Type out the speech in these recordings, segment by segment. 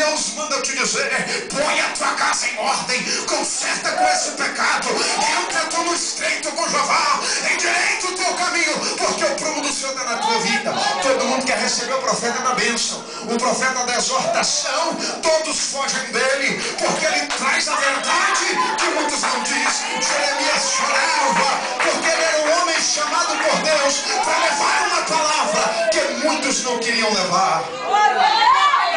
Deus manda eu te dizer: põe a tua casa em ordem, conserta com esse pecado, entra tu no estreito com Jeová, endireita o teu caminho, porque o prumo do Senhor está na tua vida. Todo mundo quer receber o profeta da bênção, o profeta da exortação. Todos fogem dele, porque ele traz a verdade que muitos não dizem. Jeremias chorava, porque ele era um homem chamado por Deus para levar uma palavra que muitos não queriam levar.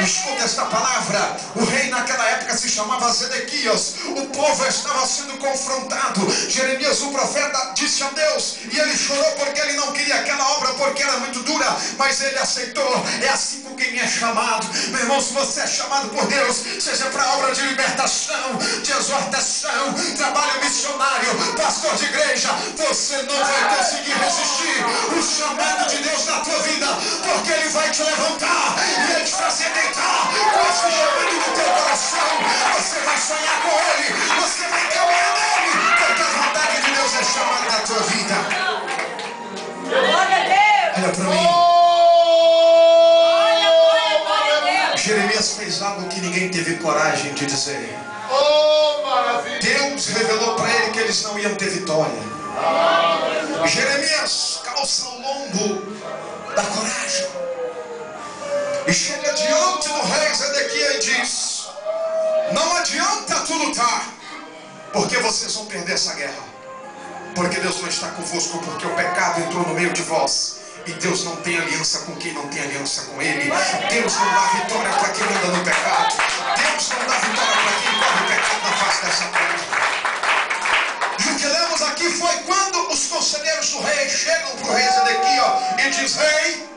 Escuta esta palavra. O rei naquela época se chamava Zedequias. O povo estava sendo confrontado. Jeremias, o profeta, disse a Deus, e ele chorou porque ele não queria aquela obra, porque era muito dura, mas ele aceitou. É assim com quem é chamado. Meu irmão, se você é chamado por Deus, seja para a obra de libertação, de exortação, trabalho missionário, pastor de igreja, você não vai conseguir resistir o chamado de Deus na tua vida, porque ele vai te levantar e vai te fazer deitar com esse chamado no teu coração. Você vai sonhar com ele, você vai caminhar nele, porque a vontade de Deus é chamada na tua vida. Olha para mim. Jeremias fez algo que ninguém teve coragem de dizer. Deus revelou para ele que eles não iam ter vitória. Jeremias calça o lombo da coragem e chega diante do rei Zedequias e diz: não adianta tu lutar, porque vocês vão perder essa guerra, porque Deus não está convosco, porque o pecado entrou no meio de vós, e Deus não tem aliança com quem não tem aliança com ele. Deus não dá vitória para quem anda no pecado. Deus não dá vitória para quem corre o pecado na face dessa terra. E o que lemos aqui foi quando os conselheiros do rei chegam para o rei Zedequias e diz: rei,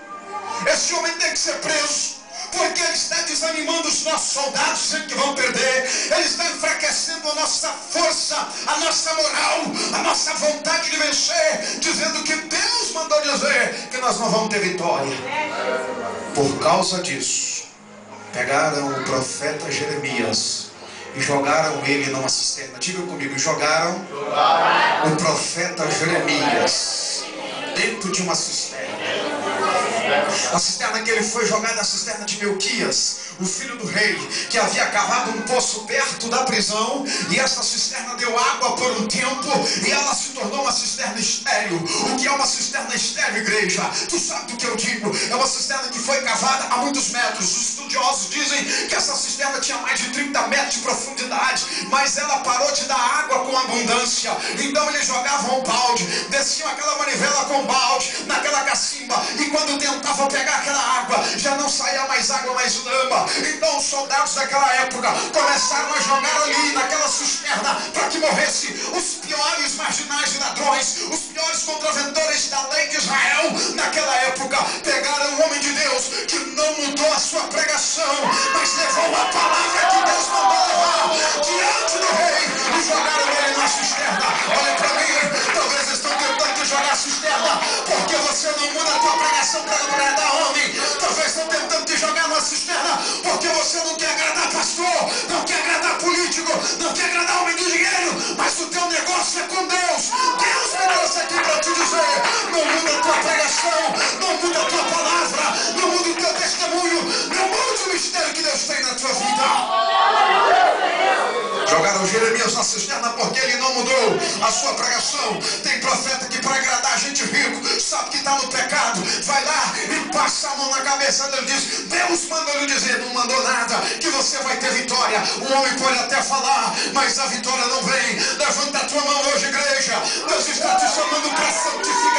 esse homem tem que ser preso, porque ele está desanimando os nossos soldados, dizendo que vão perder. Ele está enfraquecendo a nossa força, a nossa moral, a nossa vontade de vencer, dizendo que Deus mandou dizer que nós não vamos ter vitória. Por causa disso, pegaram o profeta Jeremias e jogaram ele numa cisterna. Diga comigo: jogaram o profeta Jeremias dentro de uma cisterna. A cisterna que ele foi jogado é a cisterna de Melquias, o filho do rei, que havia cavado um poço perto da prisão, e essa cisterna deu água por um tempo, e ela se tornou uma cisterna estéril. O que é uma cisterna estéril, igreja? Tu sabe do que eu digo? É uma cisterna que foi cavada a muitos metros. Os estudiosos dizem que essa cisterna tinha mais de 30 metros de profundidade, mas ela parou de dar água com abundância. Então eles jogavam um balde, desciam aquela manivela com balde naquela cacimba, e quando tentava pegar aquela água, já não saía mais água, mais lama. Então os soldados daquela época começaram a jogar ali naquela cisterna para que morresse os piores marginais e ladrões, os piores contraventores da lei de Israel naquela época. Pegaram um homem de Deus que não mudou a sua pregação, mas levou a palavra que Deus mandou levar diante do rei e jogaram ele na cisterna. Olha para mim, talvez estão tentando te jogar a cisterna porque você não muda a tua pregação para agradar homem. Talvez estão tentando te jogar numa cisterna porque você não quer agradar pastor, não quer agradar político, não quer agradar homem de dinheiro, mas o teu negócio é com Deus. Deus me trouxe aqui para te dizer: não muda a tua pregação, não muda a tua palavra, não muda o teu testemunho, não muda o mistério que Deus tem na tua vida. Jogaram Jeremias na cisterna porque ele não mudou a sua pregação. Tem profeta que para agradar gente rico, sabe que está no pecado, vai lá e passa a mão na cabeça dele e diz: Deus mandou lhe dizer, não mandou nada, que você vai ter vitória. O homem pode até falar, mas a vitória não vem. Levanta a tua mão hoje, igreja. Deus está te chamando para santificar.